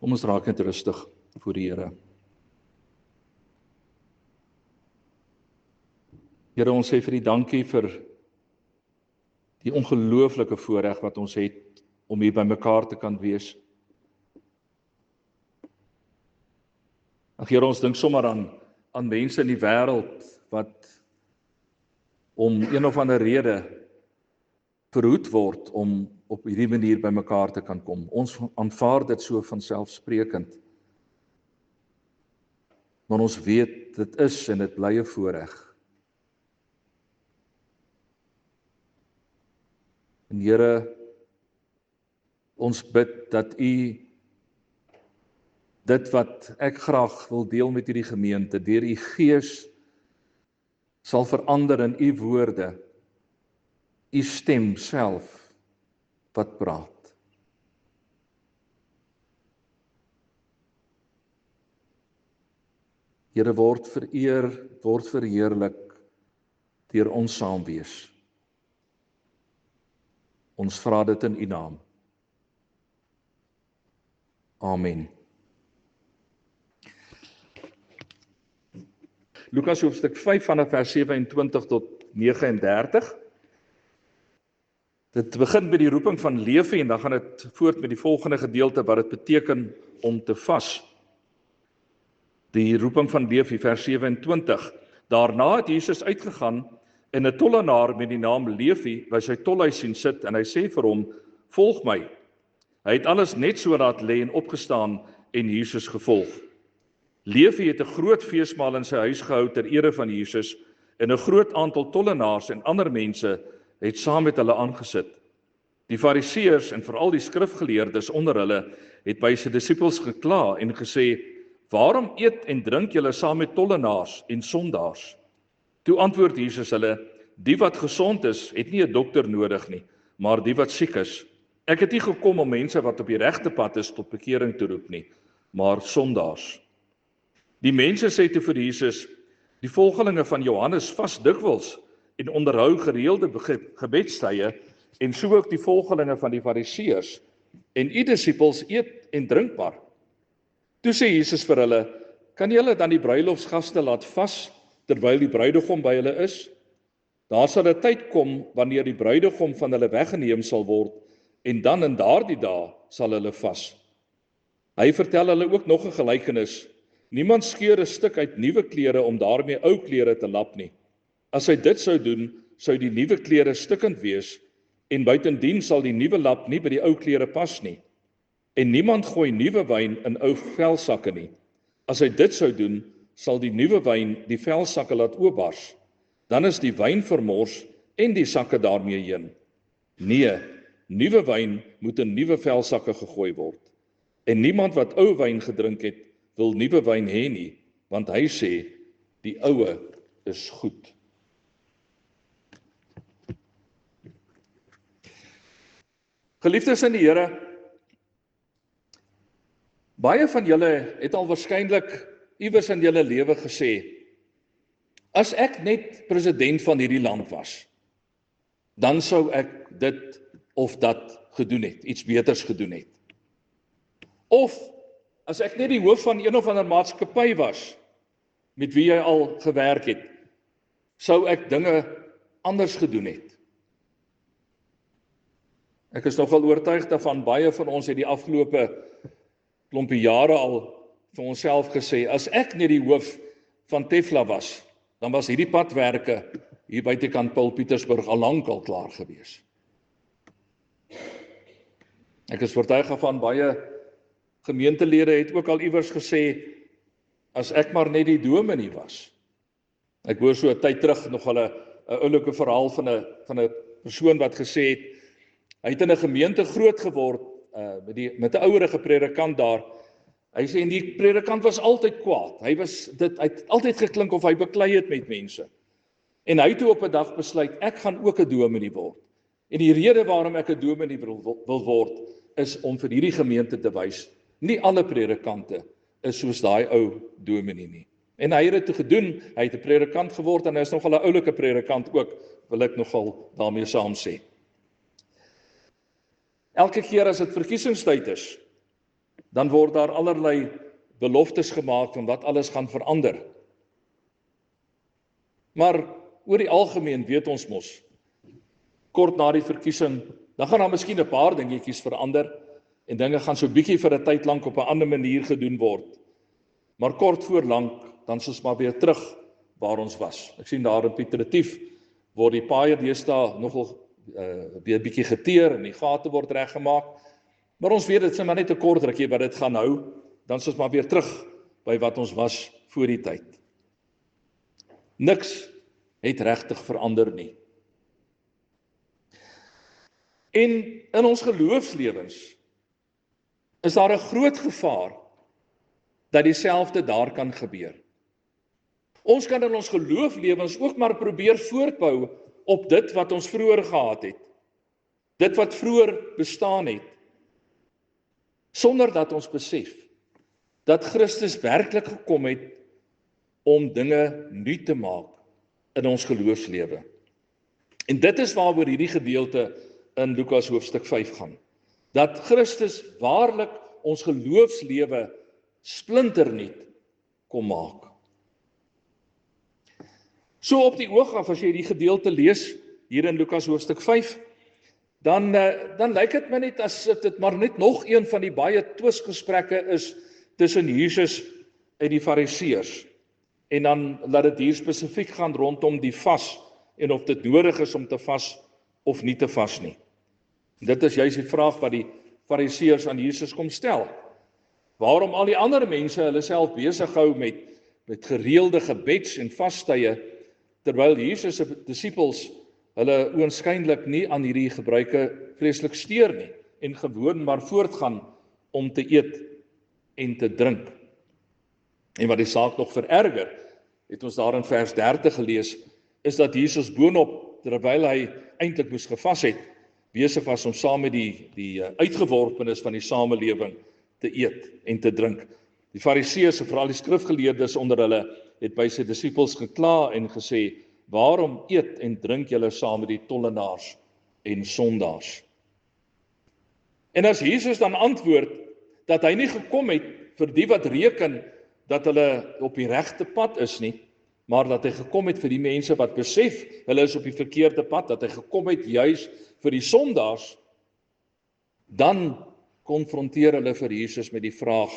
Kom ons raak net rustig voor die Here. Here, ons sê vir U dankie vir die ongelooflike voorreg wat ons het om hier by mekaar te kan wees. Ag Here, ons dink sommer aan mense in die wêreld wat om een of ander rede verhoed word om op hierdie manier by mekaar te kan kom. Ons aanvaar dit so vanselfsprekend. Maar ons weet, dit is en dit bly 'n voorreg. En Here, ons bid dat U dit wat ek graag wil deel met hierdie gemeente, deur U Gees sal verander in U woorde, U stem self wat praat. Here, word vereer, word verheerlik deur ons saam wees. Ons vra dit in U naam. Amen. Lukas hoofstuk 5 vanaf vers 27 tot 39. Dit begin met die roeping van Levi en dan gaan dit voort met die volgende gedeelte wat dit beteken om te vas. Die roeping van Levi, vers 27. Daarna het Jesus uitgegaan en 'n tollenaar met die naam Levi by sy tolhuis sien sit en hy sê vir hom, volg my. Hy het alles net so laat lê en opgestaan en Jesus gevolg. Levi het 'n groot feesmaal in sy huis gehou ter ere van Jesus en 'n groot aantal tollenaars en ander mense het saam met hulle aangesit. Die fariseërs en veral die skrifgeleerdes onder hulle het by sy disippels gekla en gesê, waarom eet en drink julle saam met tollenaars en sondaars? Toe antwoord Jesus hulle, die wat gesond is, het nie 'n dokter nodig nie, maar die wat siek is. Ek het nie gekom om mense wat op die regte pad is tot bekering te roep nie, maar sondaars. Die mense sê toe vir Jesus, die volgelinge van Johannes vas dikwels en onderhou gereelde gebedstye en so ook die volgelinge van die fariseërs en U disippels eet en drink maar. Toe sê Jesus vir hulle, kan julle dan die bruilofsgaste laat vas terwyl die bruidegom by hulle is? Daar sal 'n tyd kom wanneer die bruidegom van hulle weggeneem sal word en dan in daardie dae sal hulle vas. Hy vertel hulle ook nog 'n gelykenis. Niemand skeur 'n stuk uit nuwe klere om daarmee ou klere te lap nie. As hy dit sou doen, sou die nuwe klere stikkend wees en buitendien sal die nuwe lap nie by die ou klere pas nie. En niemand gooi nuwe wyn in ou velsakke nie. As hy dit sou doen, sal die nuwe wyn die velsakke laat oopbars. Dan is die wyn vermors en die sakke daarmee heen. Nee, nuwe wyn moet in nuwe velsakke gegooi word. En niemand wat ou wyn gedrink het, wil nuwe wyn hê nie, want hy sê, die oue is goed. Geliefdes in die Here, baie van julle het al waarskynlik iewers in julle lewe gesê, as ek net president van hierdie land was, dan sou ek dit of dat gedoen het, iets beters gedoen het. Of, as ek net die hoof van een of ander maatskappy was, met wie jy al gewerk het, sou ek dinge anders gedoen het. Ek is nogal oortuig daarvan, baie van ons het die afgelope klompie jare al vir onsself gesê, as ek net die hoof van Tefla was, dan was hierdie padwerke hier buitekant Paul Pietersburg al lank al klaar gewees. Ek is oortuig daarvan, baie gemeentelede het ook al iewers gesê, as ek maar net die dominee was. Ek hoor so 'n tyd terug nog 'n oulike verhaal van 'n persoon wat gesê het, hy het in 'n gemeente groot geword met 'n ouerige predikant daar. Hy sê en die predikant was altyd kwaad. Hy het altyd geklink of hy beklei het met mense. En hy het toe op 'n dag besluit, ek gaan ook 'n dominee word. En die rede waarom ek 'n dominee wil word, is om vir hierdie gemeente te wys, nie alle predikante is soos daai ou dominee nie. En hy het dit toe gedoen, hy het 'n predikant geword en hy is nogal 'n oulike predikant ook, wil ek nogal daarmee saam sê. Elke keer as dit verkiesingstyd is, dan word daar allerlei beloftes gemaak van wat alles gaan verander. Maar oor die algemeen weet ons mos, kort na die verkiesing, dan gaan daar miskien 'n paar dingetjies verander, en dinge gaan so bietjie vir 'n tyd lank op 'n ander manier gedoen word. Maar kort voor lank, dan is ons maar weer terug waar ons was. Ek sien daar in Piet Retief word die paaie deesdae nogal weer bietjie geteer en die gate word reggemaak. Maar ons weet dit is maar net 'n kort rukkie wat dit gaan hou, dan is ons maar weer terug by wat ons was voor die tyd. Niks het regtig verander nie. En in ons geloofslewens is daar 'n groot gevaar dat dieselfde daar kan gebeur. Ons kan in ons gelooflewens ook maar probeer voortbou op dit wat ons vroeër gehad het, dit wat vroeër bestaan het, sonder dat ons besef dat Christus werklik gekom het om dinge nuut te maak in ons geloofslewe. En dit is waaroor hierdie gedeelte in Lukas hoofstuk 5 gaan. Dat Christus waarlik ons geloofslewe splinternuut kom maak. So op die oog af, as jy die gedeelte lees, hier in Lukas hoofstuk 5, dan lyk dit my net asof dit maar net nog een van die baie twisgesprekke is tussen Jesus en die Fariseërs. En dan laat dit hier spesifiek gaan rondom die vas, en of dit nodig is om te vas of nie te vas nie. Dit is juist die vraag wat die Fariseërs aan Jesus kom stel. Waarom al die ander mense hulle self besig hou met gereelde gebeds en vastye, terwyl Jesus se disippels hulle oënskynlik nie aan hierdie gebruike vreeslik steur nie, en gewoon maar voortgaan om te eet en te drink. En wat die saak nog vererger, het ons daar in vers 30 gelees, is dat Jesus boonop, terwyl hy eintlik moes gevas het, besig was om saam met die uitgeworpenes van die samelewing te eet en te drink. Die Fariseërs en veral die skrifgeleerdes onder hulle het by sy disippels gekla en gesê, waarom eet en drink julle saam met die tollenaars en sondaars? En as Jesus dan antwoord dat hy nie gekom het vir die wat reken dat hulle op die regte pad is nie, maar dat hy gekom het vir die mense wat besef hulle is op die verkeerde pad, dat hy gekom het juis vir die sondaars, dan konfronteer hulle vir Jesus met die vraag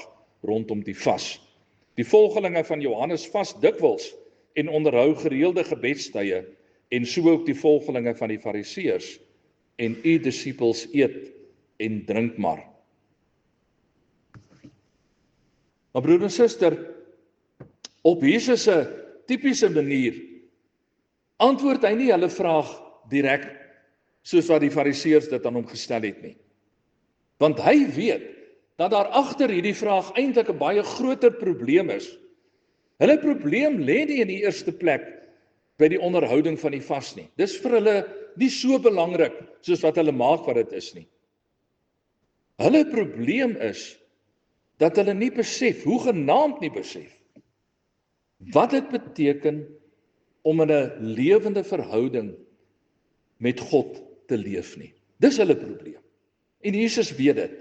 rondom die vas. Die volgelinge van Johannes vas dikwels en onderhou gereelde gebedstye, en so ook die volgelinge van die Fariseërs, en u disippels eet en drink maar. Maar broer en suster, op Jesus se tipiese manier antwoord hy nie hulle vraag direk soos wat die Fariseërs dit aan hom gestel het nie. Want hy weet dat daar agter hierdie vraag eintlik 'n baie groter probleem is. Hulle probleem lê nie in die eerste plek by die onderhouding van die vas nie. Dis vir hulle nie so belangrik soos wat hulle maak wat dit is nie. Hulle probleem is dat hulle nie besef, hoegenaamd nie besef, wat dit beteken om in 'n lewende verhouding met God te leef nie. Dis hulle probleem. En Jesus weet dit.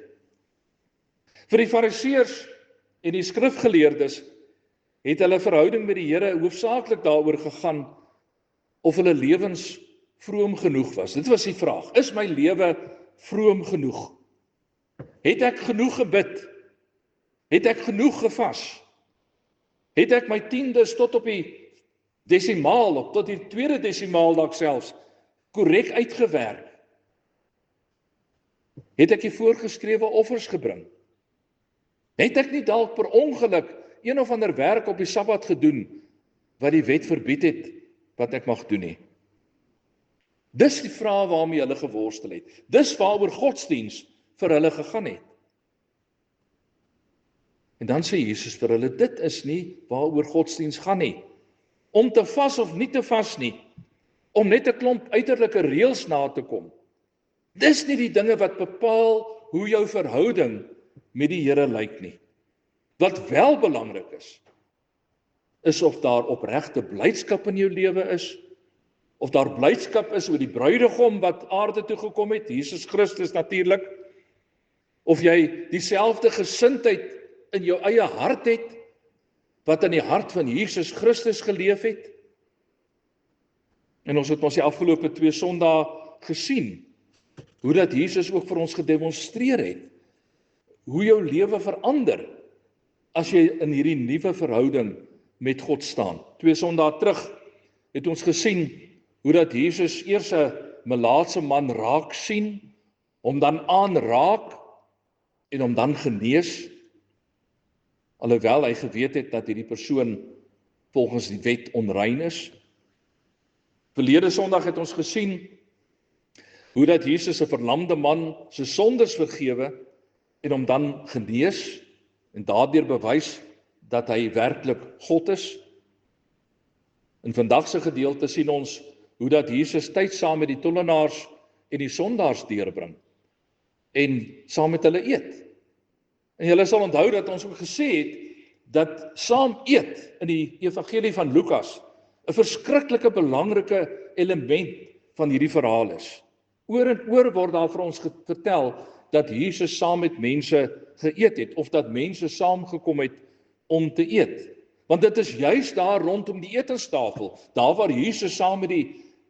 Vir die Fariseërs en die skrifgeleerdes het hulle verhouding met die Here hoofsaaklik daaroor gegaan of hulle lewens vroom genoeg was. Dit was die vraag. Is my lewe vroom genoeg? Het ek genoeg gebid? Het ek genoeg gevas? Het ek my tiendes tot op die desimaal, of tot die tweede desimaal dalk selfs, korrek uitgewerk? Het ek die voorgeskrewe offers gebring? Het ek nie dalk per ongeluk een of ander werk op die Sabbat gedoen, wat die wet verbied het, wat ek mag doen nie? Dis die vraag waarmee hulle geworstel het. Dis waaroor godsdiens vir hulle gegaan het. En dan sê Jesus vir hulle, dit is nie waaroor godsdiens gaan nie. Om te vas of nie te vas nie, om net 'n klomp uiterlike reëls na te kom. Dis nie die dinge wat bepaal hoe jou verhouding met die Here lyk nie. Wat wel belangrik is of daar opregte blydskap in jou lewe is, of daar blydskap is oor die bruidegom wat aarde toe gekom het, Jesus Christus natuurlik, of jy dieselfde gesindheid in jou eie hart het, wat in die hart van Jesus Christus geleef het. En ons het ons die afgelope 2 Sondae gesien, hoe dat Jesus ook vir ons gedemonstreer het, hoe jou lewe verander, as jy in hierdie nuwe verhouding met God staan. 2 Sondae terug het ons gesien, hoe dat Jesus eers 'n melaatse man raak sien, hom dan aanraak, en hom dan genees, alhoewel hy geweet het dat hierdie persoon volgens die wet onrein is. Verlede Sondag het ons gesien, hoe dat Jesus 'n verlamde man sy sondes vergewe, en hom dan genees, en daardeur bewys dat hy werklik God is. In vandag se gedeelte sien ons, hoe dat Jesus tyd saam met die tollenaars en die sondaars deurbring, en saam met hulle eet. En julle sal onthou dat ons ook gesê het, dat saam eet in die evangelie van Lukas 'n verskriklike belangrike element van hierdie verhaal is. Oor en oor word daar vir ons vertel dat Jesus saam met mense geëet het, of dat mense saamgekom het om te eet. Want dit is juist daar rondom die etenstafel, daar waar Jesus saam met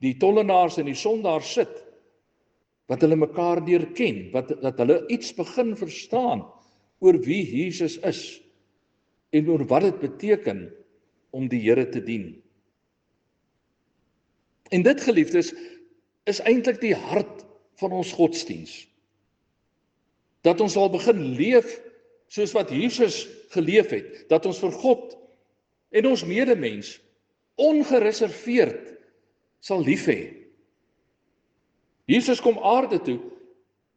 die tollenaars en die sondaars sit, wat hulle mekaar leer ken, dat hulle iets begin verstaan oor wie Jesus is, en oor wat dit beteken om die Here te dien. En dit, geliefdes, is eintlik die hart van ons godsdiens. Dat ons sal begin leef soos wat Jesus geleef het, dat ons vir God en ons medemens ongereserveerd sal lief hê. Jesus kom aarde toe,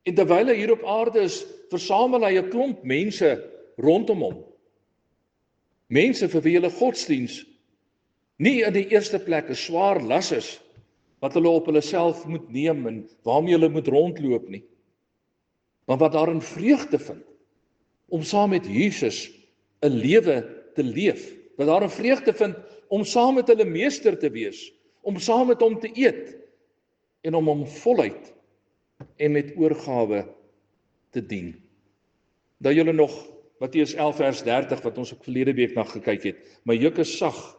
en terwyl hy hier op aarde is, versamel hy 'n klomp mense rondom hom. Mense vir wie hulle godsdiens nie in die eerste plek 'n swaar las is, wat hulle op hulle self moet neem en waarmee hulle moet rondloop nie, maar wat daarin vreugde vind om saam met Jesus 'n lewe te leef, wat daarin vreugde vind om saam met hulle meester te wees, om saam met hom te eet en om hom voluit en met oorgawe te dien. Dat julle nog Matteus 11 vers 30 wat ons ook verlede week na gekyk het, my juk is sag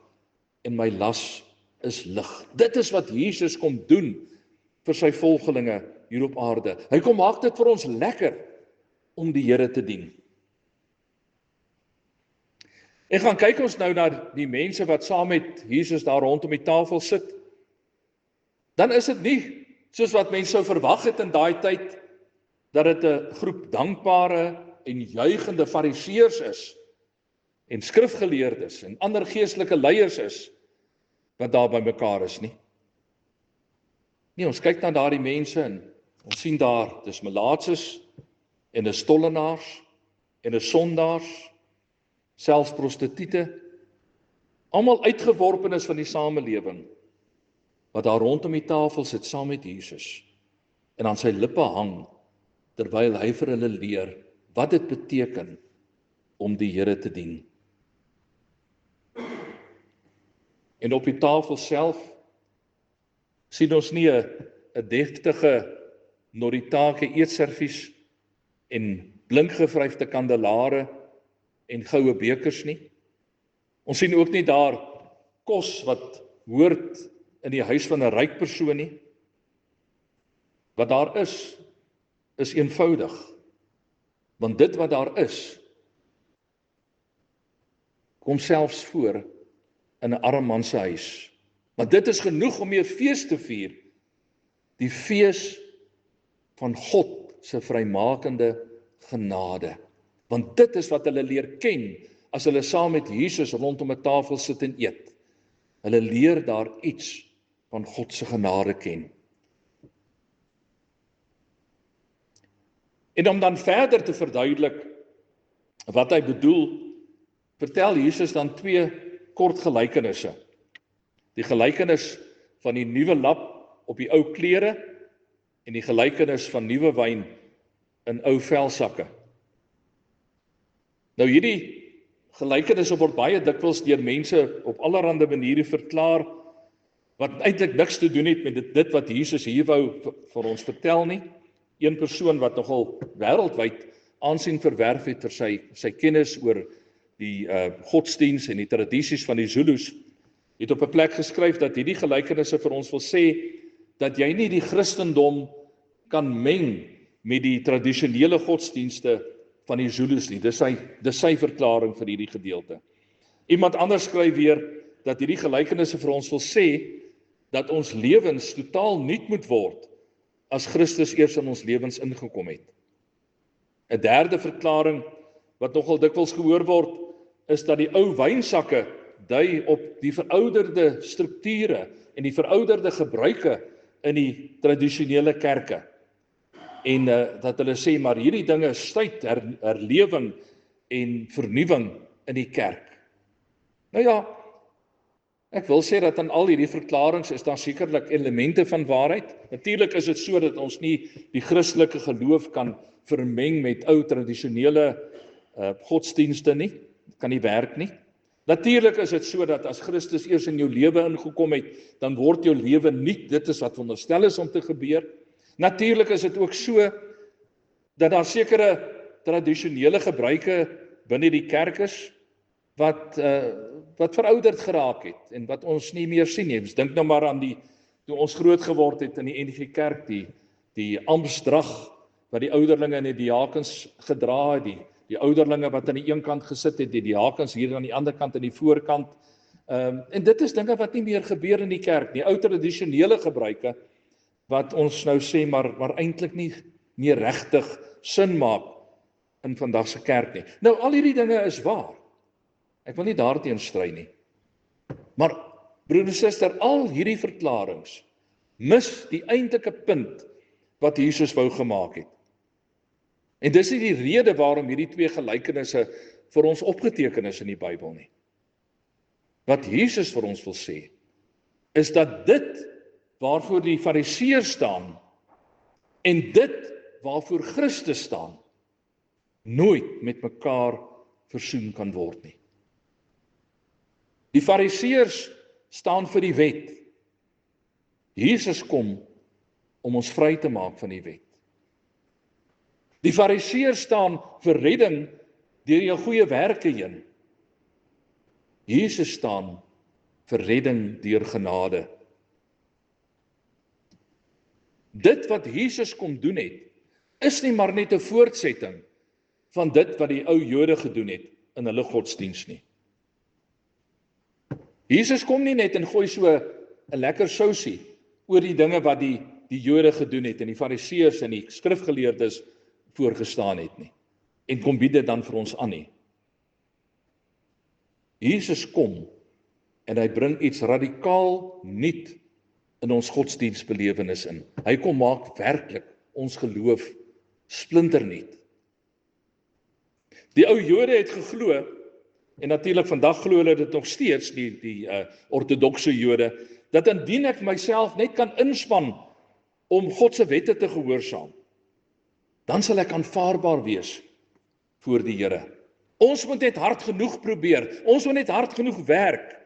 en my las is lig. Dit is wat Jesus kom doen vir sy volgelinge hier op aarde. Hy kom maak dit vir ons lekker om die Here te dien. En gaan kyk ons nou na die mense wat saam met Jesus daar rondom die tafel sit, dan is dit nie soos wat mense sou verwag het in daai tyd, dat dit 'n groep dankbare en juigende fariseërs is, en skrifgeleerdes en ander geestelike leiers is, wat daar by mekaar is nie. Nee, ons kyk na daardie mense en ons sien daar, dis melaatses en dis tollenaars en dis sondaars, selfs prostituie, almal uitgeworpenes van die samelewing, wat daar rondom die tafel sit saam met Jesus, en aan sy lippe hang, terwyl hy vir hulle leer wat dit beteken om die Here te dien. En op die tafel self sien ons nie 'n deftige Noritake eetservies en blinkgevryfde kandelare en goue bekers nie. Ons sien ook nie daar kos wat hoort in die huis van 'n ryk persoon nie. Wat daar is eenvoudig. Want dit wat daar is, kom selfs voor in 'n arm man se huis. Maar dit is genoeg om 'n fees te vier. Die fees van God se vrymakende genade. Want dit is wat hulle leer ken as hulle saam met Jesus rondom 'n tafel sit en eet. Hulle leer daar iets van God se genade ken. En om dan verder te verduidelik wat hy bedoel, vertel Jesus dan 2 kort gelykenisse. Die gelykenis van die nuwe lap op die ou klere en die gelykenis van nuwe wyn in ou velsakke. Nou hierdie gelykenisse word baie dikwels deur mense op allerlei maniere verklaar, wat eintlik niks te doen het met dit wat Jesus hier wou vir ons vertel nie. Een persoon wat nogal wêreldwyd aansien verwerf het vir sy kennis oor die godsdiens en die tradisies van die Zulus, het op 'n plek geskryf dat hierdie gelykenisse vir ons wil sê dat jy nie die Christendom kan meng met die tradisionele godsdienste van die Zulus nie. Dis sy verklaring vir hierdie gedeelte. Iemand anders skryf weer dat hierdie gelykenisse vir ons wil sê dat ons lewens totaal nuut moet word as Christus eers in ons lewens ingekom het. 'n derde verklaring wat nogal dikwels gehoor word, is dat die ou wynsakke dui op die verouderde strukture en die verouderde gebruike in die tradisionele kerke. En dat hulle sê, maar hierdie dinge stuit herlewing en vernuwing in die kerk. Nou ja, ek wil sê dat aan al hierdie verklaringe is daar sekerlik elemente van waarheid. Natuurlik is dit so dat ons nie die Christelike geloof kan vermeng met ou tradisionele godsdienste nie. Dit kan nie werk nie. Natuurlik is dit so dat as Christus eers in jou lewe ingekom het, dan word jou lewe nuut. Dit is wat veronderstel is om te gebeur. Natuurlik is dit ook so dat daar sekere tradisionele gebruike binne die kerk is wat verouderd geraak het en wat ons nie meer sien nie. Ons dink nou maar aan toe ons groot geword het in die NG Kerk, die amptsdrag wat die ouderlinge en die diakens gedra het, die ouderlinge wat aan die een kant gesit het, die diakens hier aan die ander kant in die voorkant. En dit is dinge wat nie meer gebeur in die kerk nie. Ou tradisionele gebruike wat ons nou sê, maar eintlik nie meer regtig sin maak in vandag se kerk nie. Nou, al hierdie dinge is waar. Ek wil nie daarteen stry nie. Maar, broer en suster, al hierdie verklaringe mis die eintlike punt wat Jesus wou gemaak het. En dis nie die rede waarom hierdie twee gelykenisse vir ons opgeteken is in die Bybel nie. Wat Jesus vir ons wil sê, is dat dit waarvoor die Fariseërs staan en dit waarvoor Christus staan, nooit met mekaar versoen kan word nie. Die Fariseërs staan vir die wet. Jesus kom om ons vry te maak van die wet. Die Fariseërs staan vir redding deur jou goeie werke heen. Jesus staan vir redding deur genade. Dit wat Jesus kom doen het, is nie maar net 'n voortsetting van dit wat die ou Jode gedoen het in hulle godsdiens nie. Jesus kom nie net en gooi so 'n lekker sousie oor die dinge wat die Jode gedoen het en die Fariseërs en die skrifgeleerdes voorgestaan het nie, en kom bied dit dan vir ons aan nie. Jesus kom en hy bring iets radikaal nuut in ons godsdienstbelewenis in. Hy kom maak werklik ons geloof splinternuut. Die ou Jode het geglo, en natuurlik vandag glo hulle dit nog steeds, die ortodokse Jode, dat indien ek myself net kan inspann om God se wette te gehoorsaam, dan sal ek aanvaarbaar wees voor die Here. Ons moet net hard genoeg probeer, ons moet net hard genoeg werk,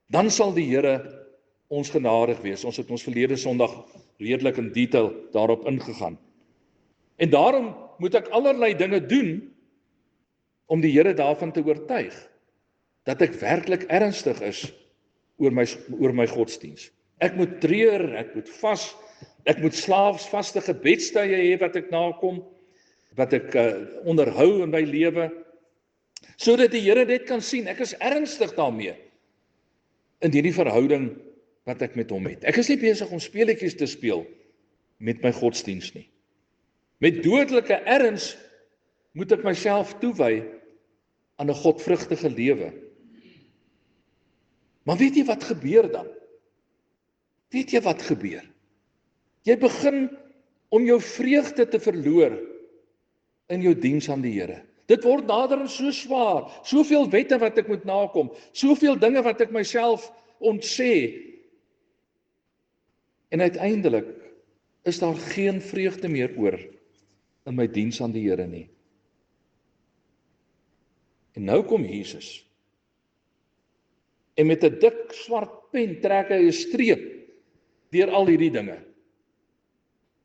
dan sal die Here ons genadig wees. Ons het ons verlede Sondag redelik in detail daarop ingegaan. En daarom moet ek allerlei dinge doen om die Here daarvan te oortuig dat ek werklik ernstig is oor my godsdiens. Ek moet treur, ek moet vas, ek moet vaste gebedstye hê wat ek nakom, wat ek onderhou in my lewe, sodat die Here net kan sien, ek is ernstig daarmee in hierdie verhouding wat ek met hom het. Ek is nie besig om speletjies te speel met my godsdiens nie. Met dodelike erns moet ek myself toewy aan 'n godvrugtige lewe. Maar weet jy wat gebeur dan? Weet jy wat gebeur? Jy begin om jou vreugde te verloor in jou diens aan die Here. Dit word naderhand so swaar, soveel wette wat ek moet nakom, soveel dinge wat ek myself ontsê. En uiteindelik is daar geen vreugde meer oor in my diens aan die Here nie. En nou kom Jesus. En met 'n dik swart pen trek hy 'n streep deur al hierdie dinge.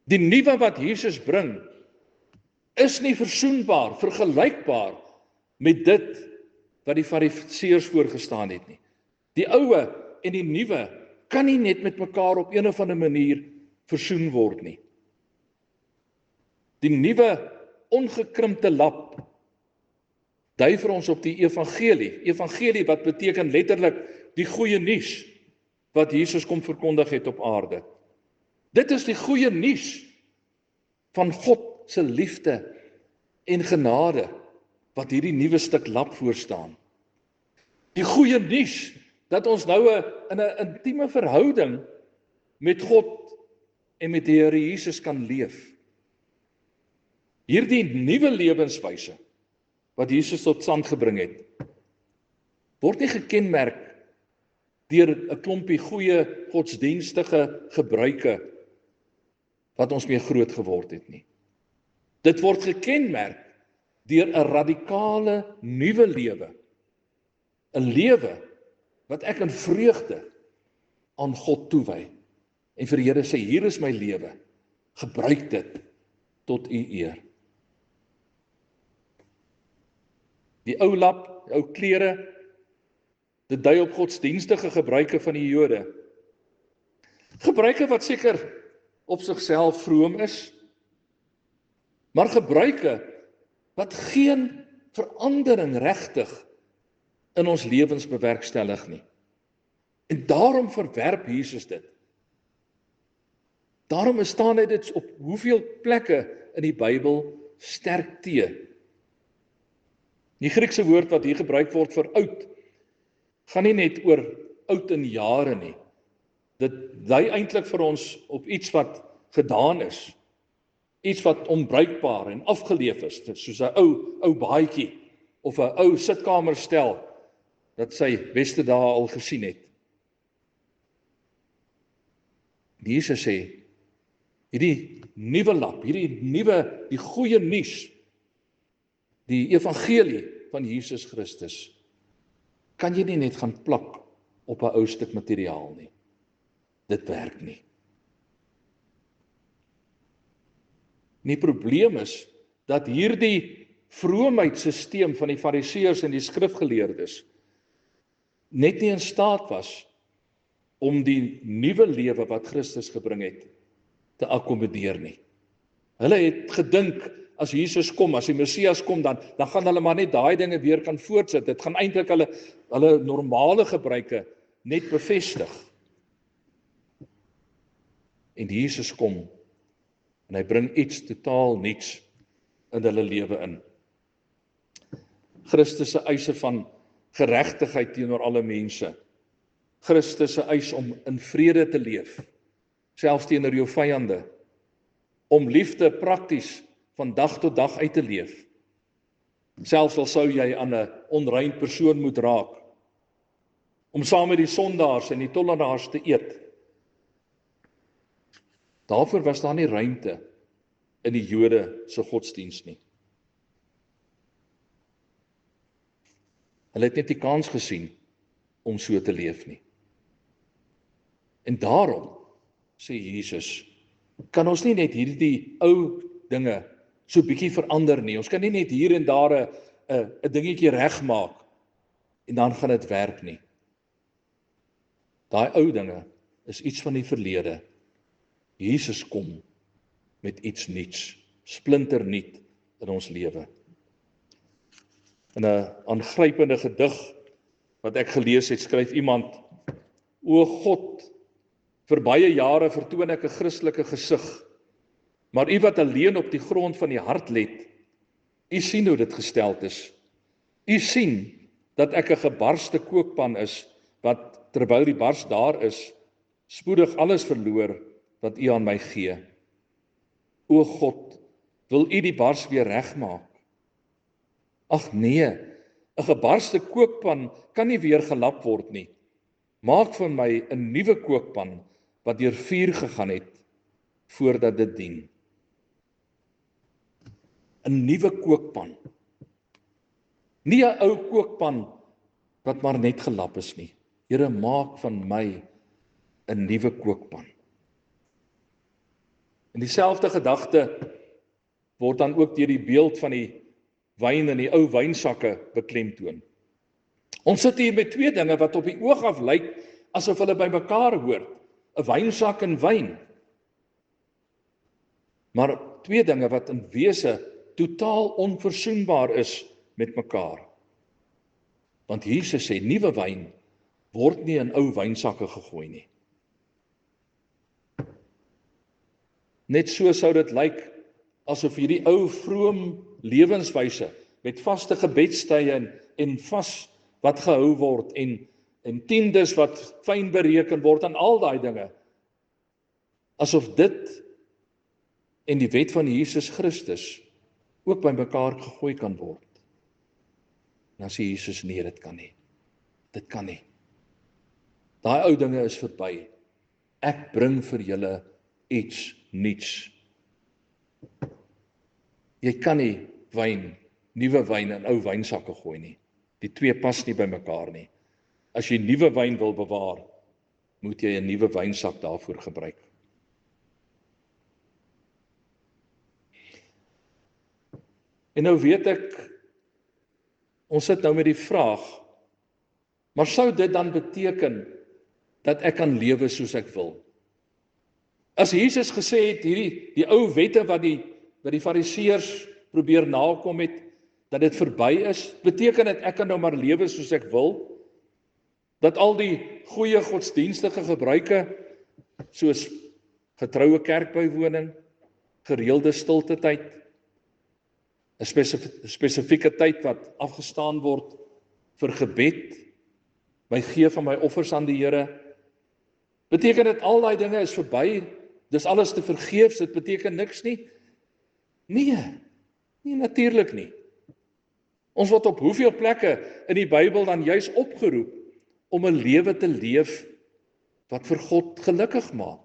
Die nuwe wat Jesus bring, is nie versoenbaar, vergelykbaar met dit wat die Fariseërs voorgestaan het nie. Die ou en die nuwe kan nie net met mekaar op een of ander manier versoen word nie. Die nuwe ongekrimpte lap dui vir ons op die evangelie. Evangelie wat beteken letterlik die goeie nuus wat Jesus kom verkondig het op aarde. Dit is die goeie nuus van God se liefde en genade wat hierdie nuwe stuk lap voorstaan. Die goeie nuus dat ons nou in 'n intieme verhouding met God en met die Here Jesus kan leef. Hierdie nuwe lewenswyse wat Jesus tot stand gebring het, word nie gekenmerk deur 'n klompie goeie godsdienstige gebruike wat ons mee groot geword het nie. Dit word gekenmerk deur 'n radikale nuwe lewe. 'n Lewe wat ek in vreugde aan God toewy en vir die Here sê, hier is my lewe, gebruik dit tot u eer. Die ou lap, die ou klere, dit dui op godsdienstige gebruike van die Jode. Gebruike wat seker op sigself vroom is, maar gebruike wat geen verandering regtig in ons lewens bewerkstellig nie. En daarom verwerp Jesus dit. Daarom staan hy dit op hoeveel plekke in die Bybel sterk teë. Die Griekse woord wat hier gebruik word vir oud, gaan nie net oor oud in jare nie. Dit dui eintlik vir ons op iets wat gedaan is, iets wat onbruikbaar en afgeleef is, soos 'n ou baadjie of 'n ou sitkamerstel dat sy beste dae al gesien het. Jesus sê, hierdie nuwe lap, die goeie nuus, die evangelie van Jesus Christus, kan jy nie net gaan plak op 'n ou stuk materiaal nie. Dit werk nie. Die probleem is dat hierdie vroomheidssisteem van die Fariseërs en die skrifgeleerdes net nie in staat was om die nuwe lewe wat Christus gebring het te akkommodeer nie. Hulle het gedink as Jesus kom, as die Messias kom, dan gaan hulle maar net daai dinge weer kan voortsit. Dit gaan eintlik hulle normale gebruike net bevestig. En Jesus kom en hy bring iets totaal niets in hulle lewe in. Christus se eise van geregtigheid teenoor alle mense. Christus se eis om in vrede te leef, selfs teenoor jou vyande, om liefde prakties van dag tot dag uit te leef, selfs al sou jy aan 'n onrein persoon moet raak, om saam met die sondaars en die tollenaars te eet. Daarvoor was daar nie ruimte in die Jode se godsdiens nie. Hulle het net die kans gesien om so te leef nie. En daarom, sê Jesus, kan ons nie net hierdie ou dinge so bietjie verander nie. Ons kan nie net hier en daar 'n dingetjie regmaak en dan gaan dit werk nie. Daai ou dinge is iets van die verlede. Jesus kom met iets nuuts, splinternuut in ons lewe. In 'n aangrypende gedig wat ek gelees het, skryf iemand: O God, vir baie jare vertoon ek 'n Christelike gesig, maar u wat alleen op die grond van die hart let, u sien hoe dit gesteld is. U sien dat ek 'n gebarste kookpan is, wat terwyl die bars daar is, spoedig alles verloor wat u aan my gee. O God, wil u die bars weer regmaak? Ag nee, 'n gebarste kookpan kan nie weer gelap word nie. Maak van my 'n nuwe kookpan wat deur vuur gegaan het voordat dit dien. 'n Nuwe kookpan. Nie 'n ou kookpan wat maar net gelap is nie. Here, maak van my 'n nuwe kookpan. En dieselfde gedagte word dan ook deur die beeld van die wyn in die ou wynsakke beklemtoon. Ons sit hier met twee dinge wat op die oog af lyk asof hulle by mekaar hoort, 'n wynsak en wyn. Maar twee dinge wat in wese totaal onverzoenbaar is met mekaar. Want Jesus sê, nuwe wyn word nie in ou wynsakke gegooi nie. Net so sou dit lyk asof hierdie ou vroom lewenswyse met vaste gebedstye en vas wat gehou word en tiendes wat fyn bereken word en al daai dinge, asof dit en die wet van Jesus Christus ook by mekaar gegooi kan word. Dan sê Jesus, nee, dit kan nie. Dit kan nie. Daai ou dinge is verby. Ek bring vir julle iets nuuts. Jy kan nie nuwe wyn in ou wynsakke gooi nie. Die twee pas nie by mekaar nie. As jy nuwe wyn wil bewaar, moet jy 'n nuwe wynsak daarvoor gebruik. En nou weet ek, ons sit nou met die vraag, maar sou dit dan beteken dat ek kan lewe soos ek wil? As Jesus gesê het, die ou wette wat die fariseërs probeer nakom het, dat dit verby is, beteken dit ek kan nou maar lewe soos ek wil? Dat al die goeie godsdienstige gebruike, soos getroue kerkbywoning, gereelde stilte tyd, 'n spesifieke tyd wat afgestaan word vir gebed, my gee van my offers aan die Here, beteken dit al daai dinge is verby, dis alles te vergeefs, dit beteken niks nie? Nee, natuurlik nie. Ons word op hoeveel plekke in die Bybel dan juis opgeroep om 'n lewe te leef wat vir God gelukkig maak.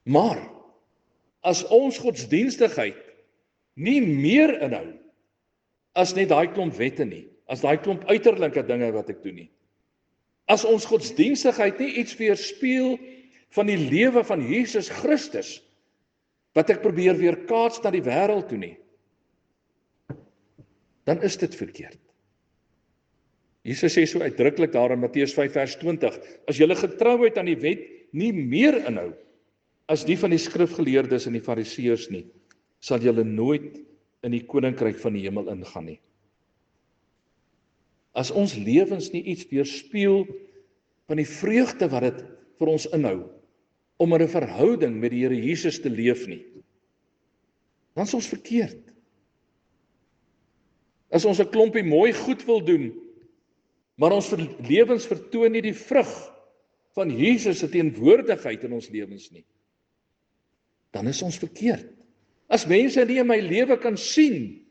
Maar as ons godsdienstigheid nie meer inhou as net daai klomp wette nie, as daai klomp uiterlike dinge wat ek doen nie. As ons godsdienstigheid nie iets weerspieël van die lewe van Jesus Christus wat ek probeer weerkaats na die wêreld toe nie, dan is dit verkeerd. Jesus sê so uitdruklik daar in Matteus 5 vers 20, as julle getrouheid aan die wet nie meer inhou as die van die skrifgeleerdes en die fariseërs nie, sal julle nooit in die koninkryk van die hemel ingaan nie. As ons lewens nie iets weerspieël van die vreugde wat dit vir ons inhou om in 'n verhouding met die Here Jesus te leef nie, dan is ons verkeerd. As ons 'n klompie mooi goed wil doen, maar ons lewens vertoon nie die vrug van Jesus se teenwoordigheid in ons lewens nie, dan is ons verkeerd. As mense nie in my lewe kan sien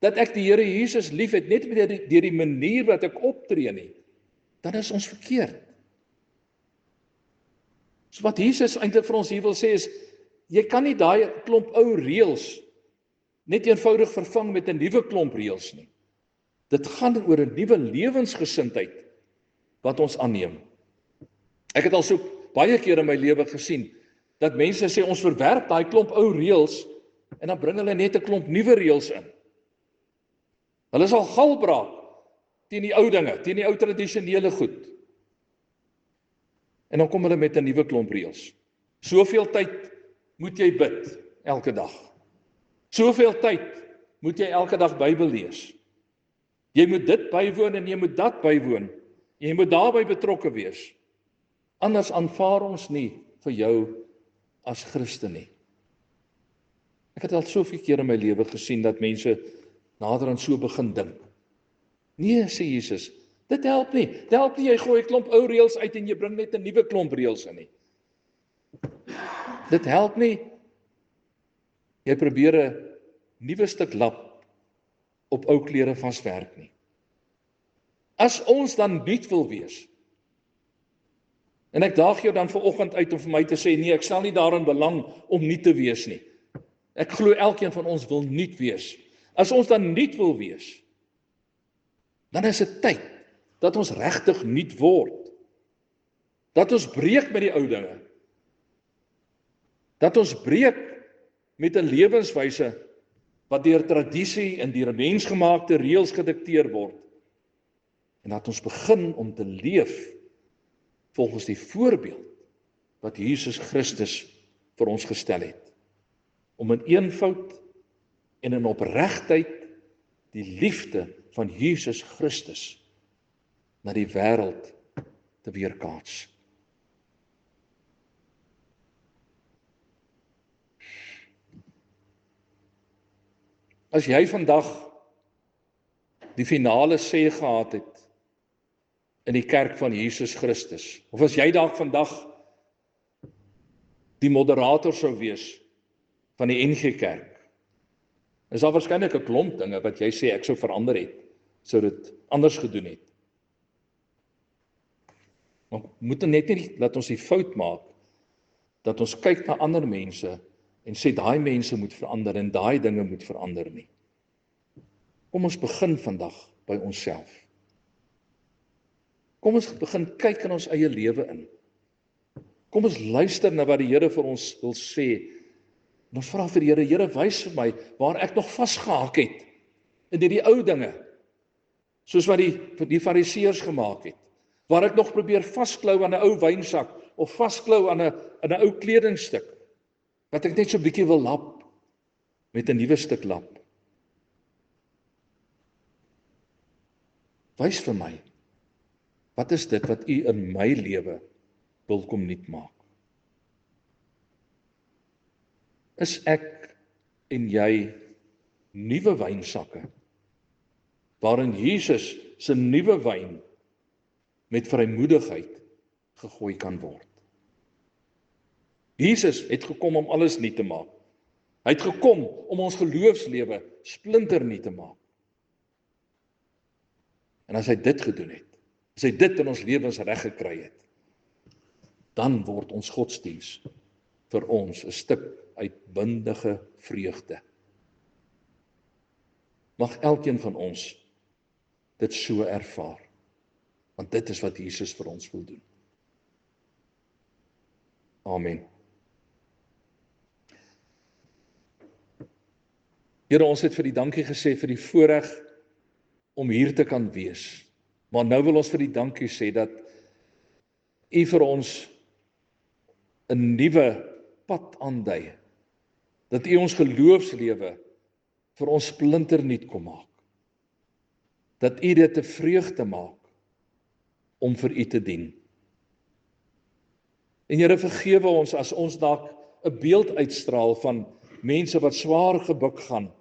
dat ek die Here Jesus liefhet net deur die manier wat ek optree nie, dan is ons verkeerd. So wat Jesus eintlik vir ons hier wil sê is, jy kan nie daai klomp ou reëls net eenvoudig vervang met 'n nuwe klomp reëls nie. Dit gaan oor 'n nuwe lewensgesindheid wat ons aanneem. Ek het al so baie keer in my lewe gesien dat mense sê ons verwerp daai klomp ou reëls en dan bring hulle net 'n klomp nuwe reëls in. Hulle sal galbraak teen die ou dinge, teen die ou tradisionele goed. En dan kom hulle met 'n nuwe klomp reëls. Soveel tyd moet jy bid elke dag. Soveel tyd moet jy elke dag Bybel lees. Jy moet dit bywoon en jy moet dat bywoon. Jy moet daarbey betrokke wees. Anders aanvaar ons nie vir jou as Christen nie. Ek het al soveel keer in my lewe gesien dat mense naderhand so begin dink. Nee, sê Jesus, dit help nie. Dit help nie jy gooi 'n klomp ou reëls uit en jy bring net 'n nuwe klomp reëls in nie. Dit help nie. Jy probeer 'n nuwe stuk lap op ou klere vaswerk nie. As ons dan nuut wil wees, en ek daag jou dan vanoggend uit om vir my te sê, nee, ek stel nie daarin belang om nuut te wees nie. Ek glo elkeen van ons wil nuut wees. As ons dan nuut wil wees, dan is dit tyd dat ons regtig nuut word. Dat ons breek met die ou dinge. Dat ons breek met 'n lewenswyse wat deur tradisie en deur mensgemaakte reëls gedikteer word. En dat ons begin om te leef volgens die voorbeeld wat Jesus Christus vir ons gestel het. Om in eenvoud en in opregtheid die liefde van Jesus Christus na die wêreld te weerkaats. As jy vandag die finale sê gehad het in die kerk van Jesus Christus, of as jy dalk vandag die moderator sou wees van die NG Kerk, is daar waarskynlik 'n klomp dinge wat jy sê ek sou verander het, sou dit anders gedoen het. Maar moet net nie laat ons die fout maak dat ons kyk na ander mense en sê daai mense moet verander en daai dinge moet verander nie. Kom ons begin vandag by onsself. Kom ons begin kyk in ons eie lewe in. Kom ons luister na wat die Here vir ons wil sê. En ons vra vir die Here, Here, wys vir my waar ek nog vasgehaak het in hierdie ou dinge, soos wat die Fariseërs gemaak het, waar ek nog probeer vasklou aan 'n ou wynsak of vasklou aan 'n ou kledingstuk, wat ek net so 'n bietjie wil lap met 'n nuwe stuk lap. Wys vir my, wat is dit wat U in my lewe wil kom nuut maak? Is ek en jy nuwe wynsakke, waarin Jesus se nuwe wyn met vrymoedigheid gegooi kan word? Jesus het gekom om alles nuut te maak. Hy het gekom om ons geloofslewe splinternuut te maak. En as hy dit gedoen het, as hy dit in ons lewens reg gekry het, dan word ons godsdiens vir ons 'n stuk uitbundige vreugde. Mag elkeen van ons dit so ervaar, want dit is wat Jesus vir ons wil doen. Amen. Here, ons het vir die dankie gesê vir die voorreg om hier te kan wees. Maar nou wil ons vir die dankie sê dat U vir ons 'n nuwe pad aandui. Dat U ons geloofslewe vir ons splinternuut kom maak. Dat U dit 'n vreugde maak om vir U te dien. En Here, vergewe ons as ons dalk 'n beeld uitstraal van mense wat swaar gebuk gaan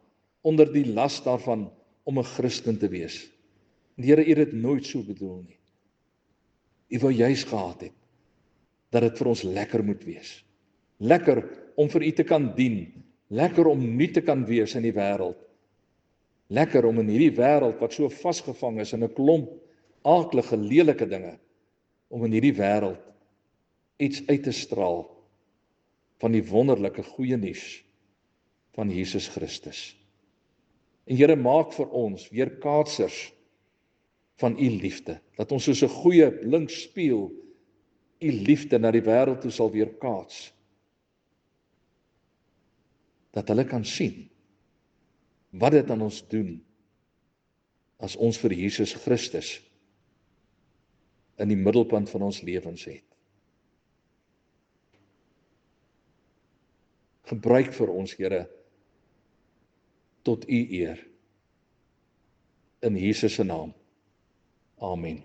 onder die las daarvan om 'n Christen te wees. En Here, U het dit nooit so bedoel nie. U wou juis gehad het dat dit vir ons lekker moet wees. Lekker om vir U te kan dien, lekker om nuut te kan wees in die wêreld. Lekker om in hierdie wêreld wat so vasgevang is in 'n klomp aaklige, lelike dinge, om in hierdie wêreld iets uit te straal van die wonderlike goeie nuus van Jesus Christus. En Here, maak vir ons weerkaatsers van U liefde, dat ons soos 'n goeie blink spieël U liefde na die wêreld toe sal weerkaats. Dat hulle kan sien wat dit aan ons doen as ons vir Jesus Christus in die middelpunt van ons lewens het. Gebruik vir ons, Here, tot U eer. In Jesus se naam. Amen.